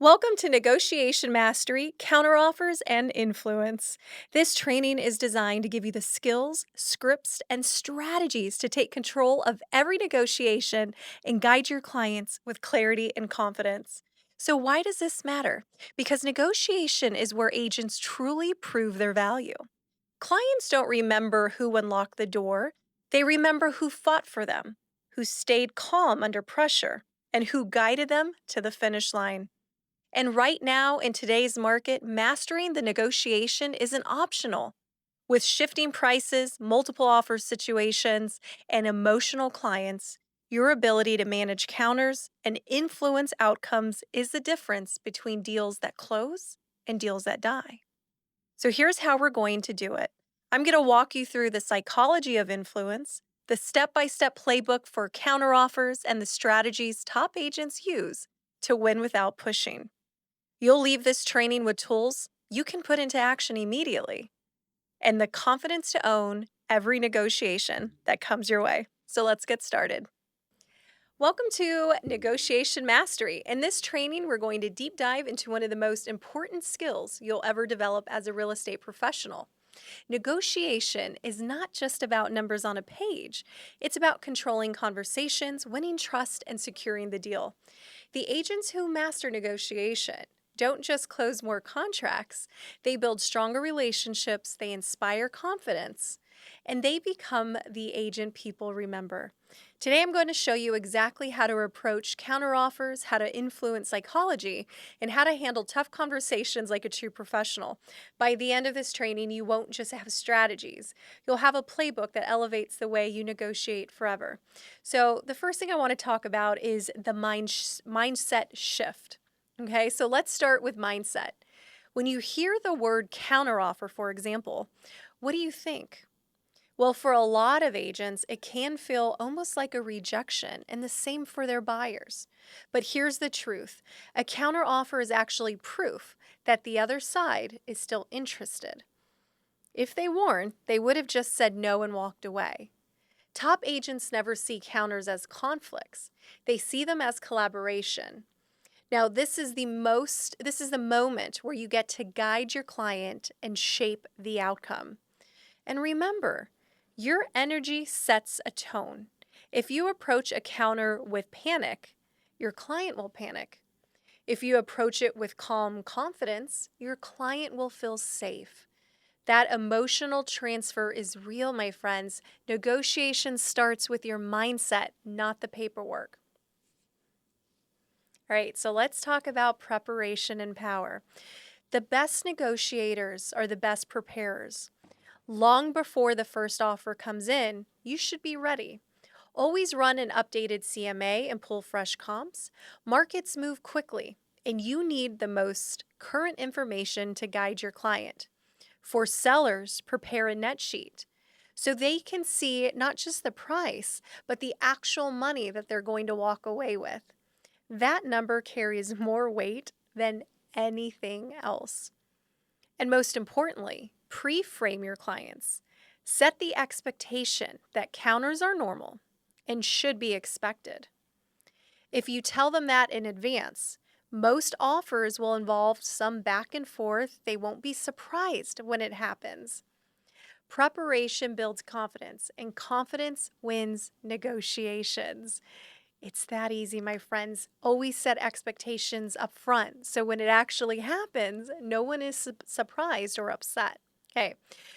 Welcome to Negotiation Mastery, Counteroffers, and Influence. This training is designed to give you the skills, scripts, and strategies to take control of every negotiation and guide your clients with clarity and confidence. So, why does this matter? Because negotiation is where agents truly prove their value. Clients don't remember who unlocked the door, they remember who fought for them, who stayed calm under pressure, and who guided them to the finish line. And right now, in today's market, mastering the negotiation isn't optional. With shifting prices, multiple offer situations, and emotional clients, your ability to manage counters and influence outcomes is the difference between deals that close and deals that die. So here's how we're going to do it. I'm going to walk you through the psychology of influence, the step by step playbook for counteroffers, and the strategies top agents use to win without pushing. You'll leave this training with tools you can put into action immediately and the confidence to own every negotiation that comes your way. So let's get started. Welcome to Negotiation Mastery. In this training, we're going to deep dive into one of the most important skills you'll ever develop as a real estate professional. Negotiation is not just about numbers on a page, it's about controlling conversations, winning trust, and securing the deal. The agents who master negotiation don't just close more contracts, they build stronger relationships, they inspire confidence, and they become the agent people remember. Today, I'm going to show you exactly how to approach counteroffers, how to influence psychology, and how to handle tough conversations like a true professional. By the end of this training, you won't just have strategies, you'll have a playbook that elevates the way you negotiate forever. So, the first thing I want to talk about is the mindset shift. Okay, so let's start with mindset. When you hear the word counteroffer, for example, what do you think? Well, for a lot of agents, it can feel almost like a rejection, and the same for their buyers. But here's the truth: a counteroffer is actually proof that the other side is still interested. If they weren't, they would have just said no and walked away. Top agents never see counters as conflicts, they see them as collaboration. Now, this is the moment where you get to guide your client and shape the outcome. And remember, your energy sets a tone. If you approach a counter with panic, your client will panic. If you approach it with calm confidence, your client will feel safe. That emotional transfer is real, my friends. Negotiation starts with your mindset, not the paperwork. All right, so let's talk about preparation and power. The best negotiators are the best preparers. Long before the first offer comes in, you should be ready. Always run an updated CMA and pull fresh comps. Markets move quickly, and you need the most current information to guide your client. For sellers, prepare a net sheet so they can see not just the price, but the actual money that they're going to walk away with. That number carries more weight than anything else. And most importantly, pre-frame your clients. Set the expectation that counters are normal and should be expected. If you tell them that in advance, most offers will involve some back and forth. They won't be surprised when it happens. Preparation builds confidence, and confidence wins negotiations. It's that easy, my friends. Always set expectations up front, so when it actually happens, no one is surprised or upset. Okay,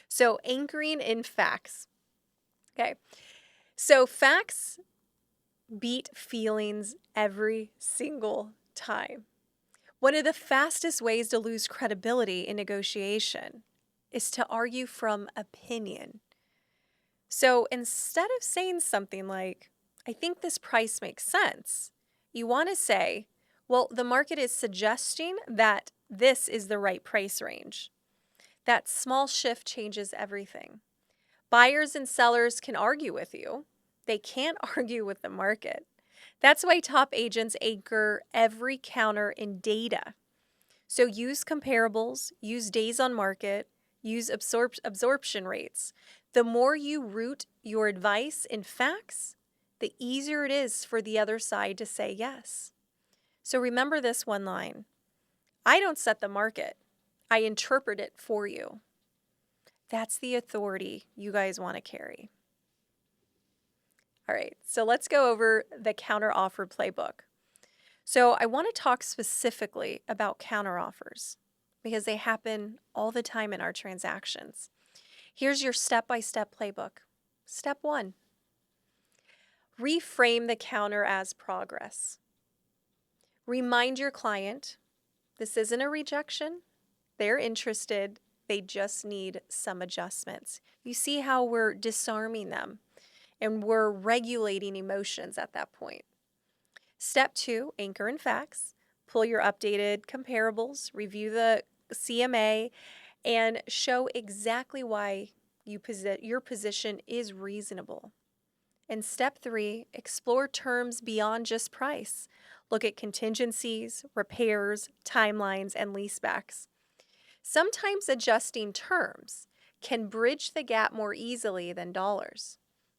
so anchoring in facts. Okay, so facts beat feelings every single time. One of the fastest ways to lose credibility in negotiation is to argue from opinion. So instead of saying something like, I think this price makes sense, you want to say, well, the market is suggesting that this is the right price range. That small shift changes everything. Buyers and sellers can argue with you. They can't argue with the market. That's why top agents anchor every counter in data. So use comparables, use days on market, use absorption rates. The more you root your advice in facts, the easier it is for the other side to say yes. So remember this one line: I don't set the market. I interpret it for you. That's the authority you guys want to carry. All right, so let's go over the counteroffer playbook. So I want to talk specifically about counteroffers because they happen all the time in our transactions. Here's your step-by-step playbook. Step 1, reframe the counter as progress. Remind your client, this isn't a rejection. They're interested. They just need some adjustments. You see how we're disarming them and we're regulating emotions at that point. Step 2, anchor in facts. Pull your updated comparables, review the CMA, and show exactly why your position is reasonable. And step 3, explore terms beyond just price. Look at contingencies, repairs, timelines, and leasebacks. Sometimes adjusting terms can bridge the gap more easily than dollars.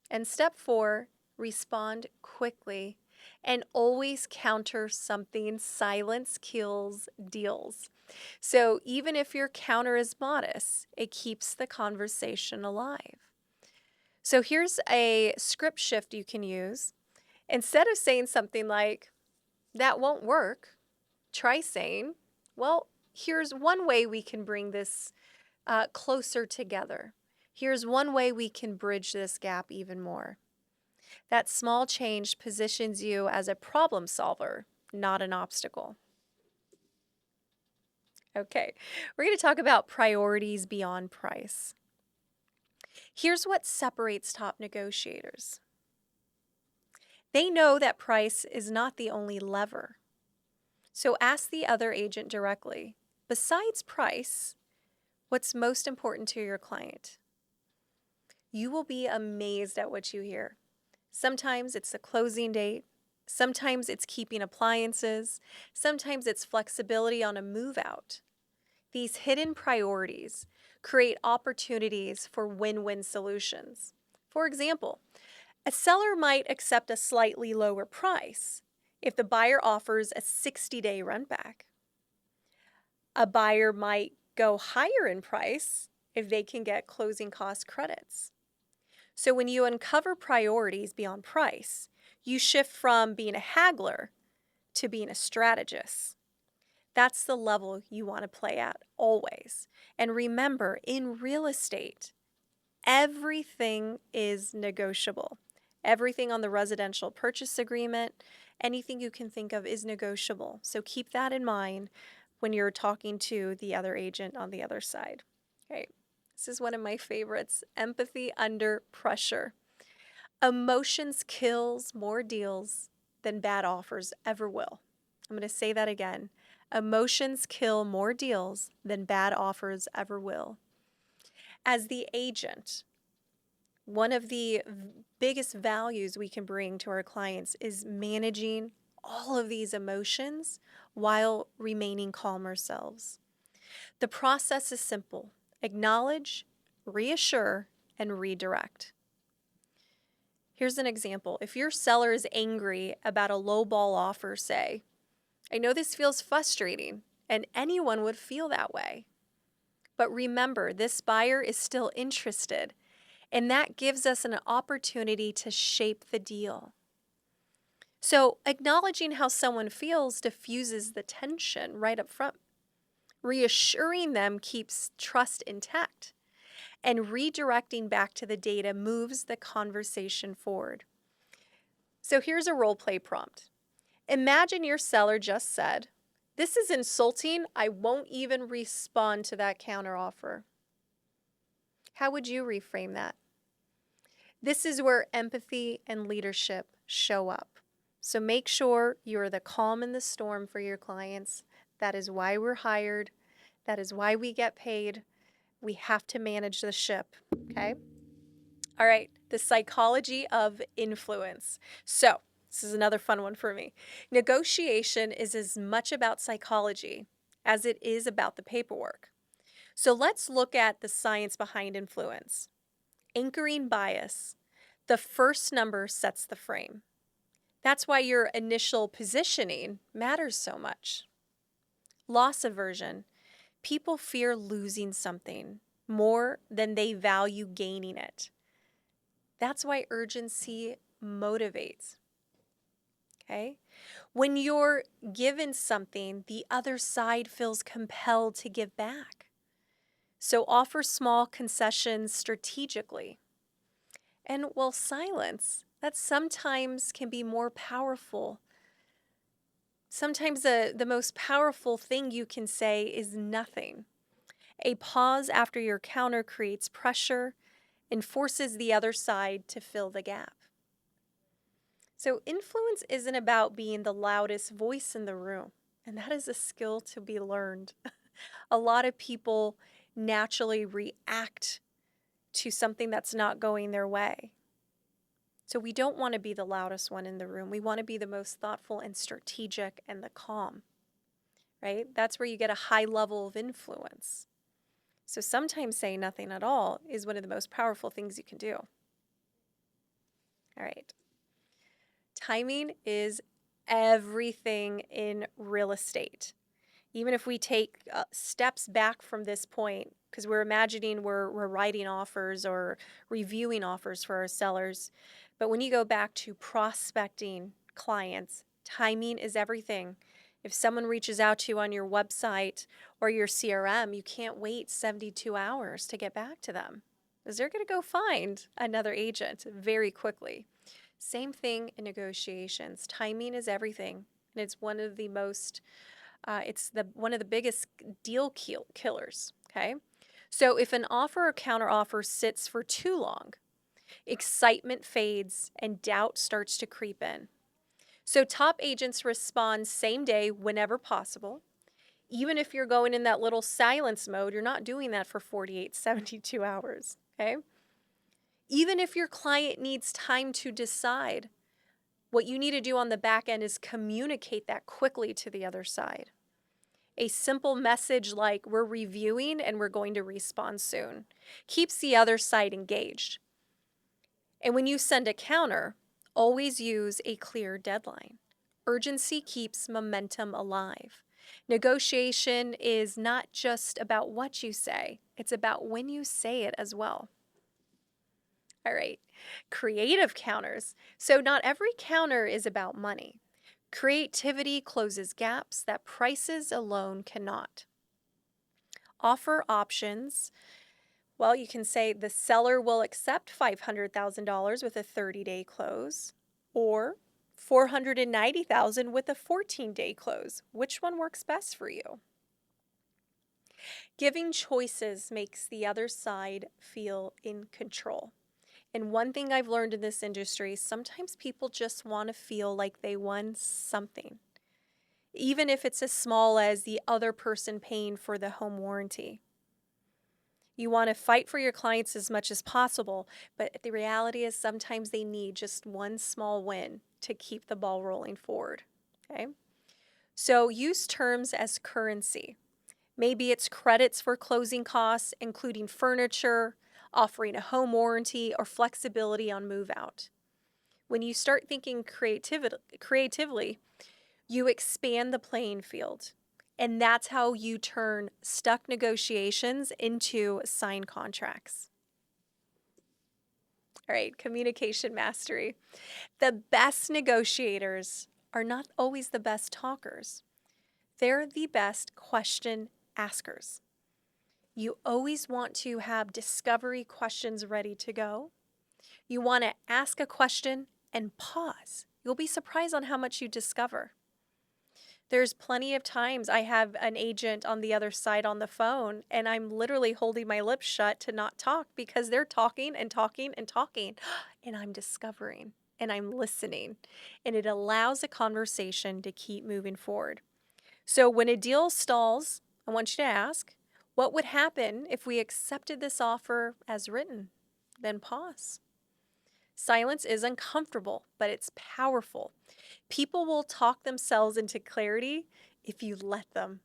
And step 4, respond quickly and always counter something. Silence kills deals. So even if your counter is modest, it keeps the conversation alive. So here's a script shift you can use. Instead of saying something like, that won't work, try saying, well, here's one way we can bring this closer together. Here's one way we can bridge this gap even more. That small change positions you as a problem solver, not an obstacle. Okay, we're going to talk about priorities beyond price. Here's what separates top negotiators. They know that price is not the only lever. So ask the other agent directly, besides price, what's most important to your client? You will be amazed at what you hear. Sometimes it's the closing date. Sometimes it's keeping appliances. Sometimes it's flexibility on a move out. These hidden priorities create opportunities for win-win solutions. For example, a seller might accept a slightly lower price if the buyer offers a 60-day run-back. A buyer might go higher in price if they can get closing cost credits. So when you uncover priorities beyond price, you shift from being a haggler to being a strategist. That's the level you want to play at always. And remember, in real estate, everything is negotiable. Everything on the residential purchase agreement, anything you can think of is negotiable. So keep that in mind when you're talking to the other agent on the other side. Okay, this is one of my favorites, empathy under pressure. Emotions kills more deals than bad offers ever will. I'm going to say that again. Emotions kill more deals than bad offers ever will. As the agent, one of the biggest values we can bring to our clients is managing all of these emotions while remaining calm ourselves. The process is simple. Acknowledge, reassure, and redirect. Here's an example. If your seller is angry about a lowball offer, say, I know this feels frustrating, and anyone would feel that way. But remember, this buyer is still interested, and that gives us an opportunity to shape the deal. So acknowledging how someone feels diffuses the tension right up front. Reassuring them keeps trust intact, and redirecting back to the data moves the conversation forward. So here's a role play prompt. Imagine your seller just said, this is insulting. I won't even respond to that counteroffer. How would you reframe that? This is where empathy and leadership show up. So make sure you're the calm in the storm for your clients. That is why we're hired. That is why we get paid. We have to manage the ship, okay? All right, the psychology of influence. So this is another fun one for me. Negotiation is as much about psychology as it is about the paperwork. So let's look at the science behind influence. Anchoring bias. The first number sets the frame. That's why your initial positioning matters so much. Loss aversion. People fear losing something more than they value gaining it. That's why urgency motivates. Okay? When you're given something, the other side feels compelled to give back. So offer small concessions strategically. And while silence, that sometimes can be more powerful. Sometimes the most powerful thing you can say is nothing. A pause after your counter creates pressure and forces the other side to fill the gap. So, influence isn't about being the loudest voice in the room, and that is a skill to be learned. A lot of people naturally react to something that's not going their way. So, we don't want to be the loudest one in the room. We want to be the most thoughtful and strategic and the calm, right? That's where you get a high level of influence. So, sometimes saying nothing at all is one of the most powerful things you can do. All right. Timing is everything in real estate. Even if we take steps back from this point, because we're imagining we're writing offers or reviewing offers for our sellers. But when you go back to prospecting clients, timing is everything. If someone reaches out to you on your website or your CRM, you can't wait 72 hours to get back to them, because they're going to go find another agent very quickly. Same thing in negotiations. Timing is everything, and it's one of the most, one of the biggest deal killers. Okay, so if an offer or counter offer sits for too long, excitement fades and doubt starts to creep in. So top agents respond same day whenever possible. Even if you're going in that little silence mode, you're not doing that for 48, 72 hours. Okay. Even if your client needs time to decide, what you need to do on the back end is communicate that quickly to the other side. A simple message like, we're reviewing and we're going to respond soon, keeps the other side engaged. And when you send a counter, always use a clear deadline. Urgency keeps momentum alive. Negotiation is not just about what you say, it's about when you say it as well. All right, creative counters. So, not every counter is about money. Creativity closes gaps that prices alone cannot. Offer options. Well, you can say the seller will accept $500,000 with a 30-day close, or $490,000 with a 14-day close. Which one works best for you? Giving choices makes the other side feel in control. And one thing I've learned in this industry, sometimes people just want to feel like they won something, even if it's as small as the other person paying for the home warranty. You want to fight for your clients as much as possible, but the reality is sometimes they need just one small win to keep the ball rolling forward. Okay? So use terms as currency. Maybe it's credits for closing costs, including furniture, offering a home warranty, or flexibility on move out. When you start thinking creatively, you expand the playing field. And that's how you turn stuck negotiations into signed contracts. All right, communication mastery. The best negotiators are not always the best talkers. They're the best question askers. You always want to have discovery questions ready to go. You want to ask a question and pause. You'll be surprised on how much you discover. There's plenty of times I have an agent on the other side on the phone, and I'm literally holding my lips shut to not talk because they're talking and talking and talking, and I'm discovering and I'm listening, and it allows a conversation to keep moving forward. So when a deal stalls, I want you to ask, what would happen if we accepted this offer as written? Then pause. Silence is uncomfortable, but it's powerful. People will talk themselves into clarity if you let them.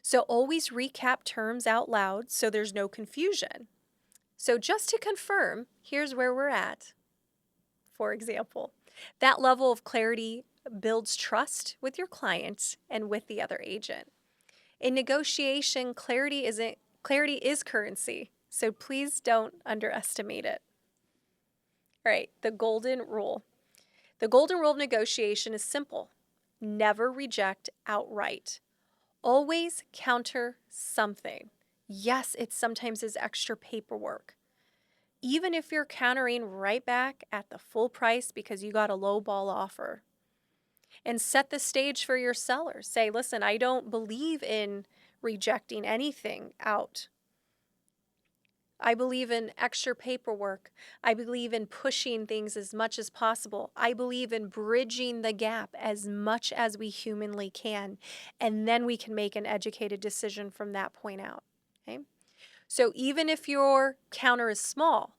So always recap terms out loud so there's no confusion. So just to confirm, here's where we're at. For example, that level of clarity builds trust with your client and with the other agent. In negotiation, clarity is currency, so please don't underestimate it. All right, the golden rule. The golden rule of negotiation is simple. Never reject outright. Always counter something. Yes, it sometimes is extra paperwork. Even if you're countering right back at the full price because you got a low ball offer. And set the stage for your sellers. Say, listen, I don't believe in rejecting anything out. I believe in extra paperwork. I believe in pushing things as much as possible. I believe in bridging the gap as much as we humanly can. And then we can make an educated decision from that point out. Okay? So even if your counter is small,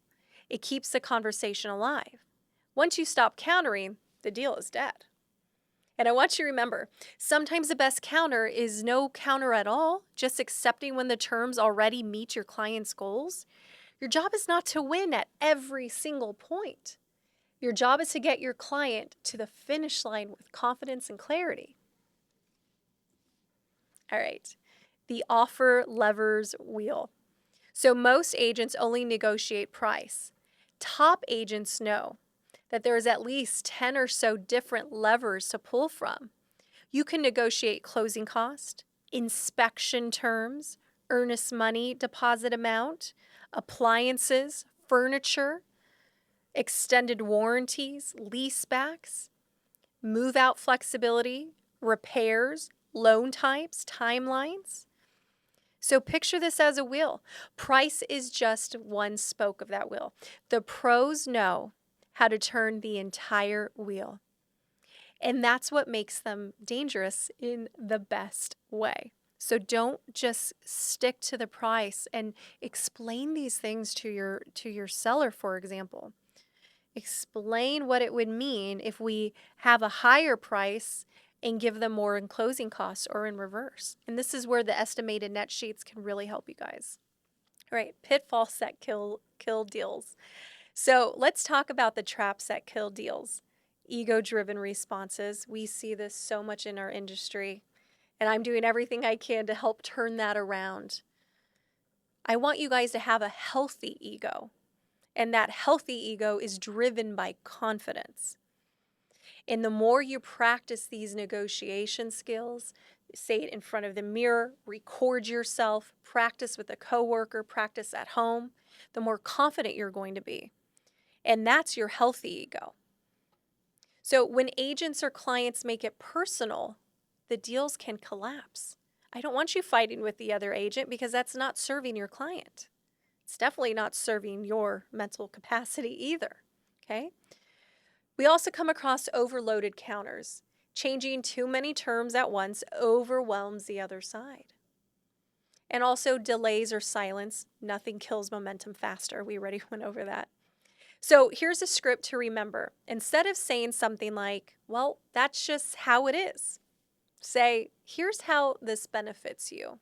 it keeps the conversation alive. Once you stop countering, the deal is dead. And I want you to remember, sometimes the best counter is no counter at all, just accepting when the terms already meet your client's goals. Your job is not to win at every single point. Your job is to get your client to the finish line with confidence and clarity. All right, the offer levers wheel. So most agents only negotiate price. Top agents know that there's at least 10 or so different levers to pull from. You can negotiate closing cost, inspection terms, earnest money deposit amount, appliances, furniture, extended warranties, lease backs, move out flexibility, repairs, loan types, timelines. So picture this as a wheel. Price is just one spoke of that wheel. The pros know how to turn the entire wheel. And that's what makes them dangerous in the best way. So don't just stick to the price, and explain these things to your seller, for example. Explain what it would mean if we have a higher price and give them more in closing costs or in reverse. And this is where the estimated net sheets can really help you guys. All right, pitfalls that kill deals. So let's talk about the traps that kill deals. Ego-driven responses. We see this so much in our industry, and I'm doing everything I can to help turn that around. I want you guys to have a healthy ego, and that healthy ego is driven by confidence. And the more you practice these negotiation skills, say it in front of the mirror, record yourself, practice with a coworker, practice at home, the more confident you're going to be. And that's your healthy ego. So when agents or clients make it personal, the deals can collapse. I don't want you fighting with the other agent, because that's not serving your client. It's definitely not serving your mental capacity either. Okay? We also come across overloaded counters. Changing too many terms at once overwhelms the other side. And also delays or silence. Nothing kills momentum faster. We already went over that. So here's a script to remember. Instead of saying something like, well, that's just how it is, say, here's how this benefits you.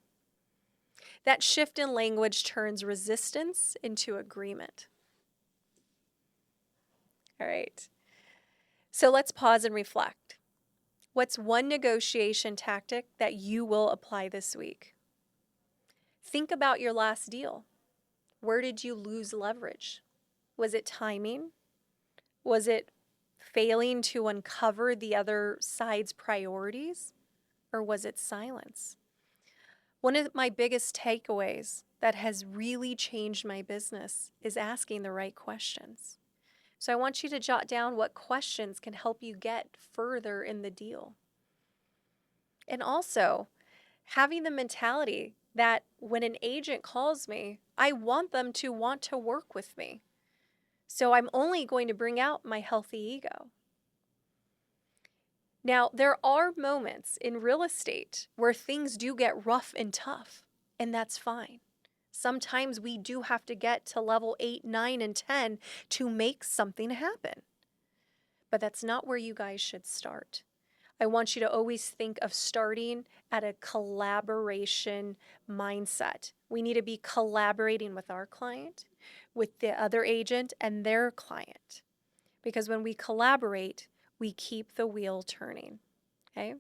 That shift in language turns resistance into agreement. All right. So let's pause and reflect. What's one negotiation tactic that you will apply this week? Think about your last deal. Where did you lose leverage? Was it timing? Was it failing to uncover the other side's priorities? Or was it silence? One of my biggest takeaways that has really changed my business is asking the right questions. So I want you to jot down what questions can help you get further in the deal. And also, having the mentality that when an agent calls me, I want them to want to work with me. So I'm only going to bring out my healthy ego. Now, there are moments in real estate where things do get rough and tough, and that's fine. Sometimes we do have to get to level 8, 9, and 10 to make something happen. But that's not where you guys should start. I want you to always think of starting at a collaboration mindset. We need to be collaborating with our client, with the other agent, and their client. Because when we collaborate, we keep the wheel turning. Okay?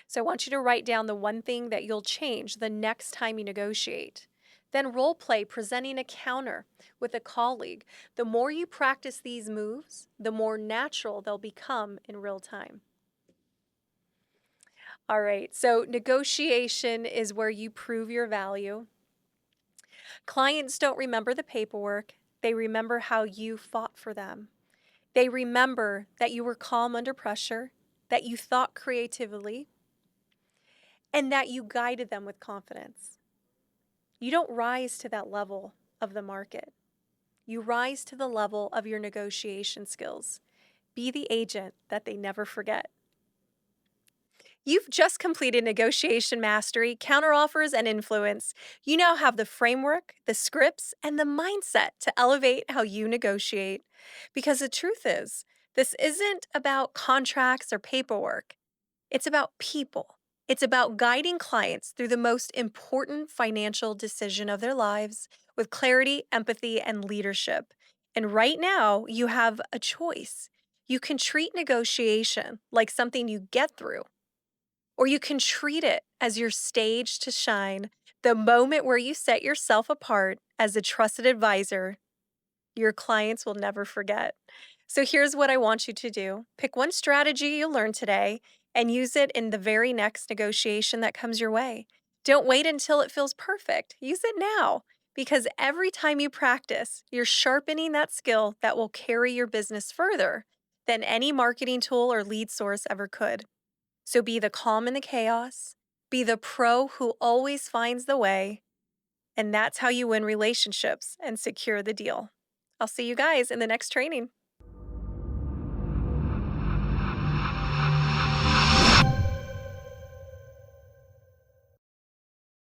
So I want you to write down the one thing that you'll change the next time you negotiate. Then role play presenting a counter with a colleague. The more you practice these moves, the more natural they'll become in real time. All right, so negotiation is where you prove your value. Clients don't remember the paperwork, they remember how you fought for them. They remember that you were calm under pressure, that you thought creatively, and that you guided them with confidence. You don't rise to that level of the market. You rise to the level of your negotiation skills. Be the agent that they never forget. You've just completed negotiation mastery, counteroffers, and influence. You now have the framework, the scripts, and the mindset to elevate how you negotiate. Because the truth is, this isn't about contracts or paperwork, it's about people. It's about guiding clients through the most important financial decision of their lives with clarity, empathy, and leadership. And right now, you have a choice. You can treat negotiation like something you get through, or you can treat it as your stage to shine, the moment where you set yourself apart as a trusted advisor your clients will never forget. So here's what I want you to do: pick one strategy you learned today and use it in the very next negotiation that comes your way. Don't wait until it feels perfect. Use it now, because every time you practice, you're sharpening that skill that will carry your business further than any marketing tool or lead source ever could. So be the calm in the chaos, be the pro who always finds the way, and that's how you win relationships and secure the deal. I'll see you guys in the next training.